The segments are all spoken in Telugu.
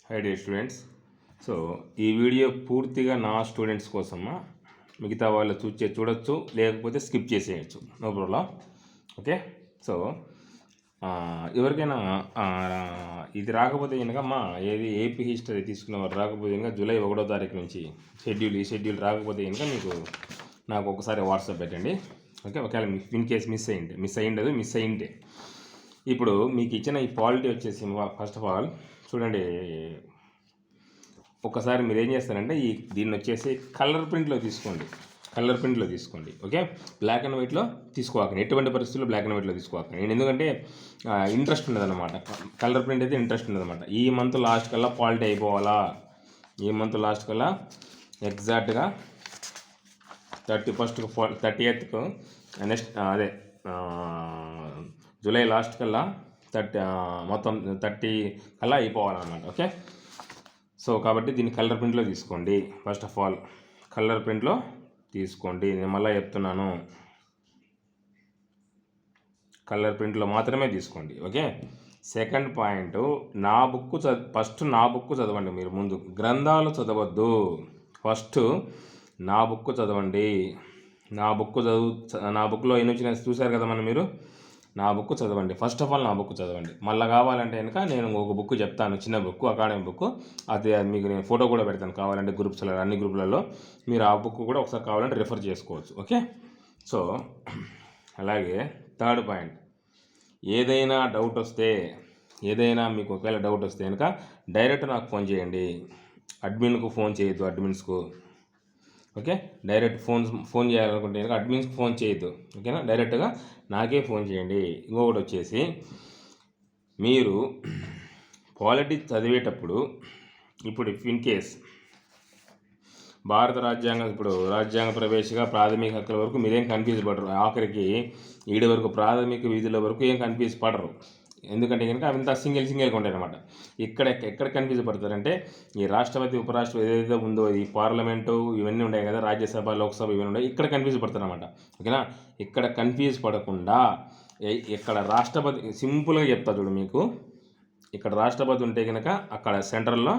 High dear students. సో ఈ వీడియో పూర్తిగా నా స్టూడెంట్స్ కోసమా, మిగతా వాళ్ళు చూడొచ్చు, లేకపోతే స్కిప్ చేసేయచ్చు, నో ప్రాబ్లం. ఓకే. సో ఎవరికైనా ఇది రాకపోతే కనుక ఏది ఏపీ హిస్టరీ తీసుకున్న వారు రాకపోతే కనుక జూలై 1వ తారీఖు నుంచి ఈ షెడ్యూల్ రాకపోతే కనుక మీకు నాకు ఒకసారి వాట్సాప్ పెట్టండి. ఓకే. ఒకవేళ ఇన్ కేస్ మిస్ అయ్యింటే ఇప్పుడు మీకు ఇచ్చిన ఈ పాలిటీ వచ్చేసి ఫస్ట్ ఆఫ్ ఆల్ చూడండి. ఒకసారి మీరు ఏం చేస్తారంటే దీన్ని వచ్చేసి కలర్ ప్రింట్లో తీసుకోండి. ఓకే. బ్లాక్ అండ్ వైట్లో తీసుకోవాలి, ఎటువంటి పరిస్థితుల్లో బ్లాక్ అండ్ వైట్లో తీసుకోవాలి. నేను ఎందుకంటే ఇంట్రెస్ట్ ఉండదన్నమాట, కలర్ ప్రింట్ అయితే ఇంట్రెస్ట్ ఉండదన్నమాట. ఈ మంత్ లాస్ట్ కల్లా పాలిటీ అయిపోవాలా, ఈ మంత్ లాస్ట్ కల్లా ఎగ్జాక్ట్గా 30th నెక్స్ట్ అదే జూలై లాస్ట్ కల్లా మొత్తం 30 కల్లా అయిపోవాలన్నమాట. ఓకే. సో కాబట్టి దీన్ని కలర్ ప్రింట్లో తీసుకోండి. ఫస్ట్ ఆఫ్ ఆల్ కలర్ ప్రింట్లో తీసుకోండి. నేను మళ్ళీ చెప్తున్నాను, కలర్ ప్రింట్లో మాత్రమే తీసుకోండి. ఓకే. సెకండ్ పాయింట్, ఫస్ట్ నా బుక్ చదవండి. మీరు ముందు గ్రంథాలు చదవద్దు, ఫస్ట్ నా బుక్ చదవండి. నా బుక్లో ఎన్ని వచ్చినా చూశారు కదా మీరు. నా బుక్ చదవండి, ఫస్ట్ ఆఫ్ ఆల్ నా బుక్ చదవండి. మళ్ళీ కావాలంటే కనుక నేను ఒక బుక్ చెప్తాను, చిన్న బుక్, అకాడమిక్ బుక్. అది మీకు నేను ఫోటో కూడా పెడతాను, కావాలంటే అన్ని గ్రూపులలో మీరు ఆ బుక్ కూడా ఒకసారి కావాలంటే రిఫర్ చేసుకోవచ్చు. ఓకే. సో అలాగే థర్డ్ పాయింట్, ఏదైనా మీకు ఒకవేళ డౌట్ వస్తే కనుక డైరెక్ట్ నాకు ఫోన్ చేయండి. అడ్మిన్కు ఫోన్ చేయొద్దు, అడ్మిన్స్కు. ఓకే. డైరెక్ట్ ఫోన్ చేయాలనుకుంటే కనుక అడ్మిన్స్కి ఫోన్ చేయొద్దు. ఓకేనా, డైరెక్ట్గా నాకే ఫోన్ చేయండి. ఇంకొకటి వచ్చేసి, మీరు పాలిటీ చదివేటప్పుడు ఇప్పుడు ఇన్ కేస్ భారత రాజ్యాంగం, ఇప్పుడు రాజ్యాంగ ప్రవేశిక ప్రాథమిక హక్కుల వరకు మీరేం కన్ఫ్యూజ్ పడరు. ఆఖరికి ఈడి వరకు ప్రాథమిక విధుల వరకు ఏం కన్ఫ్యూజ్ పడరు. ఎందుకంటే కనుక అవంతా సింగిల్గా ఉంటాయి అనమాట. ఎక్కడ కన్ఫ్యూజ్ పడతారంటే ఈ రాష్ట్రపతి, ఉపరాష్ట్రపతి ఏదైతే ఉందో, ఈ పార్లమెంటు ఇవన్నీ ఉన్నాయి కదా, రాజ్యసభ, లోక్సభ ఇవన్నీ ఉన్నాయి, ఇక్కడ కన్ఫ్యూజ్ పడతారు అనమాట. ఓకేనా. ఇక్కడ కన్ఫ్యూజ్ పడకుండా ఇక్కడ రాష్ట్రపతి సింపుల్గా చెప్తా చూడు. మీకు ఇక్కడ రాష్ట్రపతి ఉంటే కనుక అక్కడ సెంట్రల్లో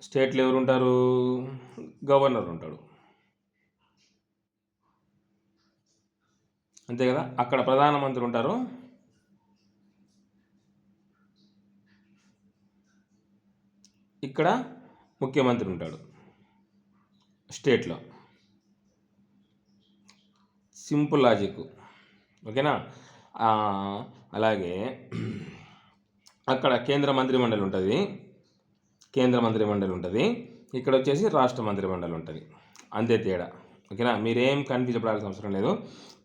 స్టేట్లో ఎవరు ఉంటారు? గవర్నర్ ఉంటాడు, అంతే కదా. అక్కడ ప్రధానమంత్రి ఉంటారు, ఇక్కడ ముఖ్యమంత్రి ఉంటాడు స్టేట్లో. Simple logic. ఓకేనా. అలాగే అక్కడ కేంద్ర మంత్రిమండలి ఉంటుంది, ఇక్కడ వచ్చేసి రాష్ట్ర మంత్రిమండలి ఉంటుంది, అంతే తేడా. ఓకేనా. మీరేం కన్ఫ్యూజ్ పడాల్సిన అవసరం లేదు,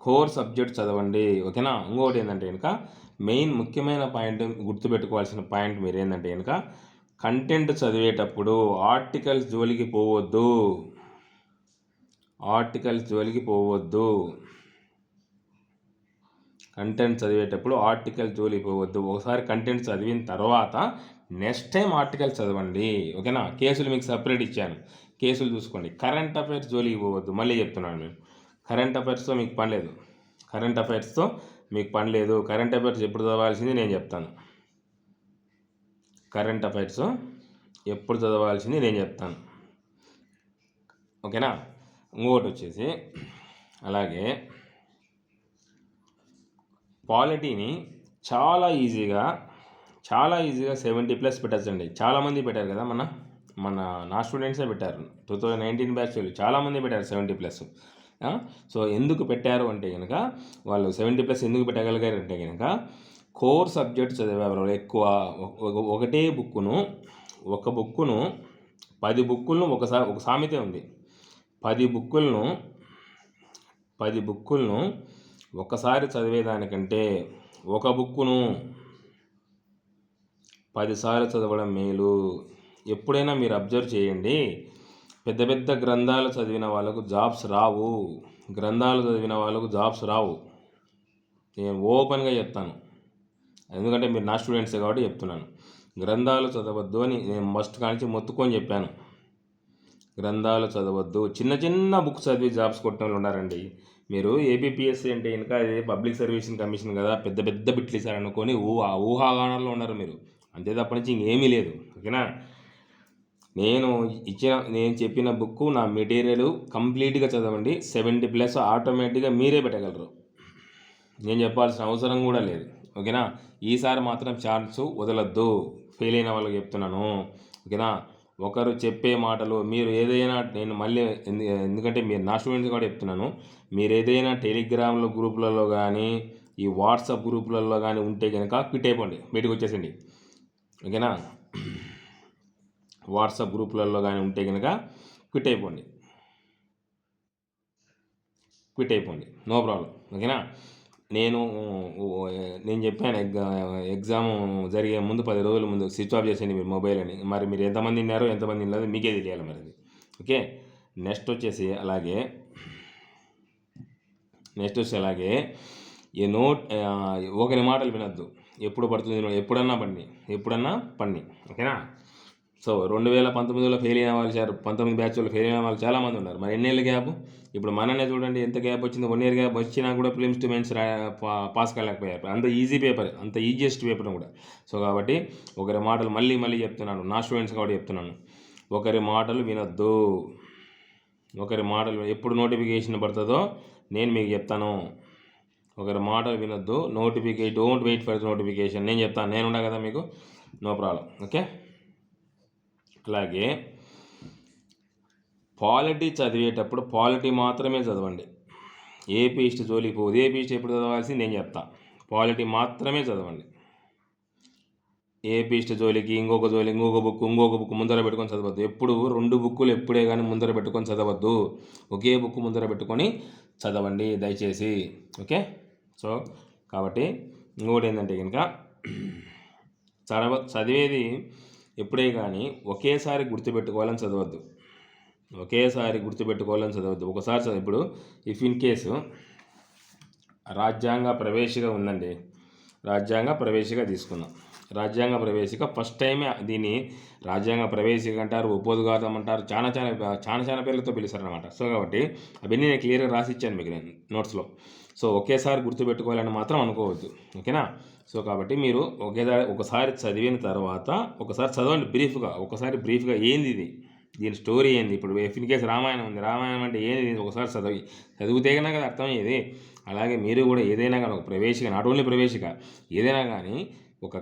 కోర్ సబ్జెక్ట్ చదవండి. ఓకేనా. ఇంకొకటి ఏంటంటే కనుక మెయిన్ ముఖ్యమైన పాయింట్, గుర్తుపెట్టుకోవాల్సిన పాయింట్ మీరు ఏంటంటే కనుక కంటెంట్ చదివేటప్పుడు ఆర్టికల్స్ జోలికి పోవద్దు. కంటెంట్ చదివేటప్పుడు ఆర్టికల్ జోలికి పోవద్దు. ఒకసారి కంటెంట్ చదివిన తర్వాత నెక్స్ట్ టైం ఆర్టికల్ చదవండి. ఓకేనా. కేసులు మీకు సపరేట్ ఇచ్చాను, కేసులు చూసుకోండి. కరెంట్ అఫైర్స్ జోలికి పోవద్దు. మళ్ళీ చెప్తున్నాను, నేను కరెంట్ అఫైర్స్తో మీకు పని లేదు. కరెంట్ అఫైర్స్ ఎప్పుడు చదవాల్సింది నేను చెప్తాను. కరెంట్ అఫైర్స్ ఎప్పుడు చదవాల్సింది నేను చెప్తాను. ఓకేనా. ఇంకొకటి వచ్చేసి, అలాగే పాలిటీని చాలా ఈజీగా 70+ పెట్టచ్చండి. చాలామంది పెట్టారు కదా, నా స్టూడెంట్సే పెట్టారు. 2019 బ్యాచ్ చాలామంది పెట్టారు 70+. సో ఎందుకు పెట్టారు అంటే కనుక, వాళ్ళు 70+ ఎందుకు పెట్టగలిగారు అంటే కనుక కోర్ సబ్జెక్ట్ చదివేవారు ఎక్కువ. ఒక బుక్కును 10 బుక్కులను ఒక సామెత ఉంది, 10 బుక్కులను ఒకసారి చదివేదానికంటే ఒక బుక్కును 10 సార్లు చదవడం మేలు. ఎప్పుడైనా మీరు అబ్జర్వ్ చేయండి, పెద్ద గ్రంథాలు చదివిన వాళ్ళకు జాబ్స్ రావు. నేను ఓపెన్గా చెప్తాను, ఎందుకంటే మీరు నా స్టూడెంట్సే కాబట్టి చెప్తున్నాను. గ్రంథాలు చదవద్దు అని నేను మస్ట్ కానించి మొత్తుకొని చెప్పాను. గ్రంథాలు చదవద్దు. చిన్న బుక్స్ చదివి జాబ్స్ కొట్టిన వాళ్ళు ఉన్నారండి. మీరు ఏబిపిఎస్సి అంటే ఇంకా అది పబ్లిక్ సర్వీస్ కమిషన్ కదా, పెద్ద బిట్లు ఇస్తారనుకొని ఊహాగానాల్లో ఉన్నారు మీరు. అంతే తప్ప నుంచి ఇంకేమీ లేదు. ఓకేనా? నేను చెప్పిన బుక్ నా మెటీరియల్ కంప్లీట్గా చదవండి. 70+ ఆటోమేటిక్గా మీరే పెట్టగలరు. నేను చెప్పాల్సిన అవసరం కూడా లేదు. ఓకేనా? ఈసారి మాత్రం ఛాన్స్ వదలొద్దు. ఫెయిల్ అయిన వాళ్ళకి చెప్తున్నాను. ఓకేనా? ఒకరు చెప్పే మాటలు మీరు ఏదైనా, నేను మళ్ళీ ఎందుకంటే మీరు నా స్టూడెంట్స్ కూడా చెప్తున్నాను, మీరు ఏదైనా టెలిగ్రామ్లో గ్రూపులలో కానీ ఈ వాట్సాప్ గ్రూపులలో కానీ ఉంటే కనుక క్విట్ అయిపోండి, బయటకు వచ్చేసండి. ఓకేనా? వాట్సాప్ గ్రూపులలో కానీ ఉంటే కనుక క్విట్ అయిపోండి, నో ప్రాబ్లం. ఓకేనా? నేను చెప్పాను ఎగ్జామ్ జరిగే ముందు 10 రోజుల ముందు స్విచ్ ఆఫ్ చేసేయండి మీరు మొబైల్ అని. మరి మీరు ఎంతమంది విన్నారో ఎంతమంది వినలేదో మీకే తెలియాలి మరి అది. ఓకే? నెక్స్ట్ వచ్చేసి అలాగే ఈ ఒకరి మాటలు వినొద్దు. ఎప్పుడు పడుతుంది, ఎప్పుడన్నా పండి. ఓకేనా? సో 2019లో ఫెయిల్ అయిన వాళ్ళు 19 బ్యాచ్లో ఫెయిల్ అయిన వాళ్ళు చాలామంది ఉన్నారు. మరి ఎన్నేళ్ళ గ్యాప్? ఇప్పుడు మననే చూడండి ఎంత గ్యాప్ వచ్చింది. 1 year గ్యాప్ వచ్చినా కూడా ప్రిలిమ్స్ టు మెయిన్స్ పాస్ కాలేకపోయారు. అంత ఈజీ పేపర్, అంత ఈజియెస్ట్ పేపర్ కూడా. సో కాబట్టి ఒకరి మాటలు మళ్ళీ చెప్తున్నాను, నా స్టూడెంట్స్ కాబట్టి చెప్తున్నాను, ఒకరి మాటలు వినొద్దు. ఒకరి మాటలు ఎప్పుడు నోటిఫికేషన్ పడుతుందో నేను మీకు చెప్తాను. ఒకరి మాటలు వినొద్దు. Don't wait for notification. నేను చెప్తాను, నేను ఉండా కదా మీకు, నో ప్రాబ్లం. ఓకే? అలాగే పాలిటీ చదివేటప్పుడు పాలిటీ మాత్రమే చదవండి. ఏపీ హిస్టరీ జోలికి పోదు. ఏపీ హిస్టరీ ఎప్పుడు చదవాల్సి నేను చెప్తా. పాలిటీ మాత్రమే చదవండి. ఏపీ హిస్టరీ జోలికి ఇంకొక బుక్ ముందర పెట్టుకొని చదవద్దు. ఎప్పుడు 2 బుక్కులు ఎప్పుడే కానీ ముందర పెట్టుకొని చదవద్దు. ఒకే బుక్ ముందర పెట్టుకొని చదవండి దయచేసి. ఓకే? సో కాబట్టి ఇంకోటి ఏంటంటే కనుక చదివేది ఎప్పుడే కానీ ఒకేసారి గుర్తుపెట్టుకోవాలని చదవద్దు. ఒకసారి ఇప్పుడు ఇఫ్ ఇన్ కేసు రాజ్యాంగ ప్రవేశిక ఉందండి, రాజ్యాంగ ప్రవేశిక తీసుకుందాం. రాజ్యాంగ ప్రవేశిక ఫస్ట్ టైమే దీన్ని రాజ్యాంగ ప్రవేశిక అంటారు, ఉపోద్ఘాతం అంటారు, చాలా పేర్లతో పిలుస్తారనమాట. సో కాబట్టి అవన్నీ నేను క్లియర్గా రాసి ఇచ్చాను మీకు నేను నోట్స్లో. సో ఒకేసారి గుర్తుపెట్టుకోవాలని మాత్రం అనుకోవద్దు. ఓకేనా? సో కాబట్టి మీరు ఒకసారి చదివిన తర్వాత ఒకసారి చదవండి బ్రీఫ్గా ఏంది ఇది, దీని స్టోరీ ఏంది. ఇప్పుడు ఇన్ కేసు రామాయణం ఉంది, రామాయణం అంటే ఏంది ఒకసారి చదివితే కన్నా కదా అర్థమయ్యేది. అలాగే మీరు కూడా ఏదైనా కానీ ఒక ప్రవేశిక, నాట్ ఓన్లీ ప్రవేశిక, ఏదైనా కానీ ఒక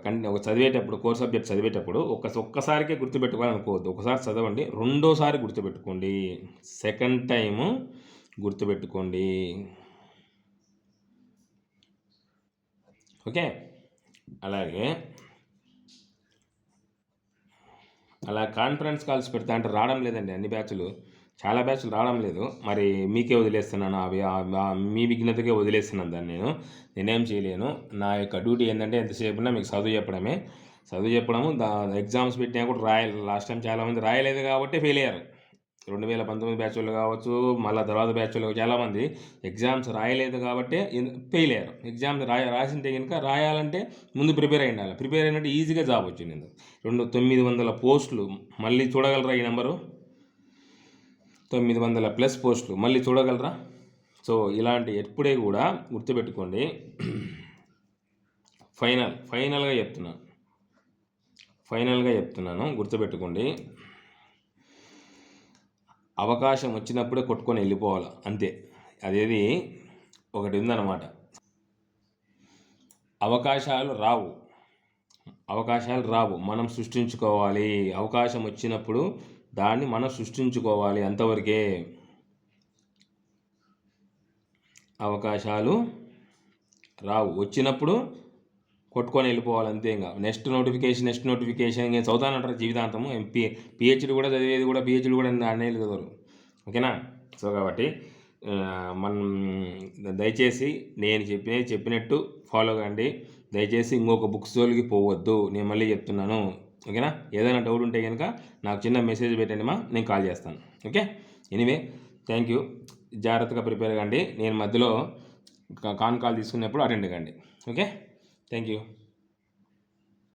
చదివేటప్పుడు కోర్ సబ్జెక్ట్ చదివేటప్పుడు ఒక్కసారికే గుర్తుపెట్టుకోవాలనుకోవద్దు. ఒకసారి చదవండి, రెండోసారి గుర్తుపెట్టుకోండి, సెకండ్ టైము గుర్తుపెట్టుకోండి. ఓకే? అలా కాన్ఫరెన్స్ కాల్స్ పెడతా అంటే రావడం లేదండి. అన్ని బ్యాచ్లు, చాలా బ్యాచ్లు రావడం లేదు. మరి మీకే వదిలేస్తున్నాను, అవి మీ విఘ్నతకే వదిలేస్తున్నాను దాన్ని. నేనేం చేయలేను. నా యొక్క డ్యూటీ ఏంటంటే ఎంతసేపున్నా మీకు చదువు చెప్పడము. ఎగ్జామ్స్ పెట్టినా కూడా రాయాలి. లాస్ట్ టైం చాలామంది రాయలేదు కాబట్టి ఫెయిల్ అయ్యారు. 2019 బ్యాచ్లు కావచ్చు, మళ్ళీ తర్వాత బ్యాచ్లు చాలామంది ఎగ్జామ్స్ రాయలేదు కాబట్టి ఫెయిల్ అయ్యారు. ఎగ్జామ్స్ రాసింటే కనుక రాయాలంటే ముందు ప్రిపేర్ అయి ఉండాలి. ప్రిపేర్ అయినట్టు ఈజీగా జాబ్ వచ్చింది. 900 పోస్టులు మళ్ళీ చూడగలరా? ఈ నెంబరు 900+ పోస్టులు మళ్ళీ చూడగలరా? సో ఇలాంటి ఎప్పుడే కూడా గుర్తుపెట్టుకోండి. ఫైనల్గా చెప్తున్నాను, గుర్తుపెట్టుకోండి. అవకాశం వచ్చినప్పుడే కొట్టుకొని వెళ్ళిపోవాలి, అంతే. అదేది ఒకటి ఉందన్నమాట, అవకాశాలు రావు, మనం సృష్టించుకోవాలి. అవకాశం వచ్చినప్పుడు దాన్ని మనం సృష్టించుకోవాలి, అంతవరకే. అవకాశాలు రావు, వచ్చినప్పుడు కొట్టుకొని వెళ్ళిపోవాలి, అంతే. ఇంకా నెక్స్ట్ నోటిఫికేషన్ ఇంకా చదువుతానంటారు జీవితాంతము. పిహెచ్డి కూడా చదివేది కూడా పిహెచ్డి కూడా అన్నేళ్ళు చదవరు. ఓకేనా? సో కాబట్టి మనం దయచేసి నేను చెప్పినట్టు ఫాలో కండి. దయచేసి ఇంకొక బుక్స్ జోలికి పోవద్దు, నేను మళ్ళీ చెప్తున్నాను. ఓకేనా? ఏదైనా డౌట్ ఉంటే కనుక నాకు చిన్న మెసేజ్ పెట్టండి నేను కాల్ చేస్తాను. ఓకే? Anyway, thank you. జాగ్రత్తగా ప్రిపేర్ కండి. నేను మధ్యలో కాల్ తీసుకున్నప్పుడు అటెండ్ కండి. ఓకే? Thank you.